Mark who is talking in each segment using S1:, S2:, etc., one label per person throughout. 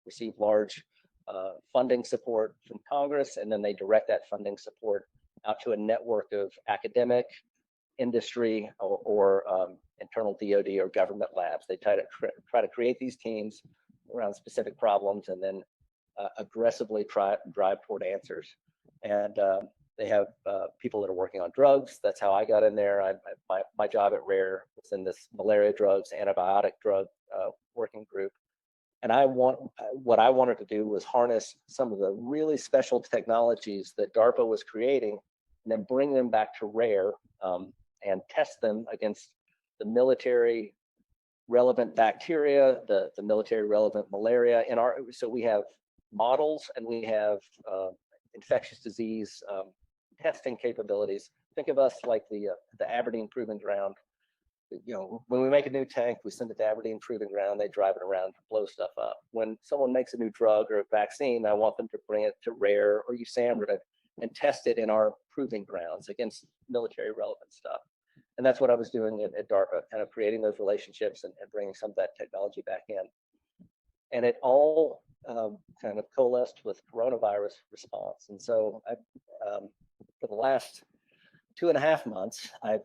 S1: receive large funding support from Congress, and then they direct that funding support out to a network of academic, industry, or internal DoD or government labs. They try to create these teams around specific problems, and then aggressively drive toward answers. And they have people that are working on drugs. That's how I got in there. My job at Rare was in this malaria drugs, antibiotic drug working group. And what I wanted to do was harness some of the really special technologies that DARPA was creating, and then bring them back to Rare and test them against the military relevant bacteria, the military relevant malaria. So we have models, and we have infectious disease testing capabilities. Think of us like the Aberdeen Proving Ground. When we make a new tank, we send it to Aberdeen Proving Ground. They drive it around to blow stuff up. When someone makes a new drug or a vaccine, I want them to bring it to Rare or USAMRIID and test it in our proving grounds against military relevant stuff. And that's what I was doing at DARPA, kind of creating those relationships and bringing some of that technology back in. And it all kind of coalesced with coronavirus response. And so for the last 2.5 months, I've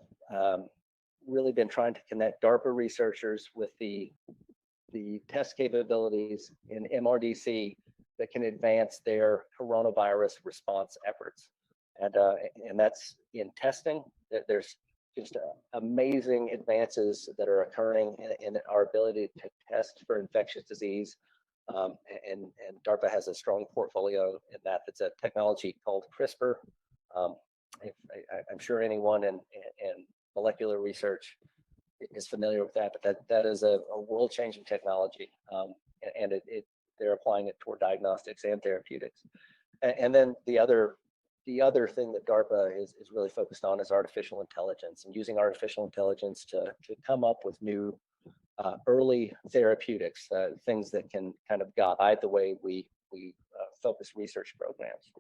S1: really been trying to connect DARPA researchers with the test capabilities in MRDC that can advance their coronavirus response efforts. And that's in testing. There's just amazing advances that are occurring in our ability to test for infectious disease. And DARPA has a strong portfolio in that. It's a technology called CRISPR. I'm sure anyone in molecular research is familiar with that, but that is a world-changing technology, and they're applying it toward diagnostics and therapeutics. And then the other thing that DARPA is really focused on is artificial intelligence, and using artificial intelligence to come up with new early therapeutics, things that can kind of guide the way we focus research programs.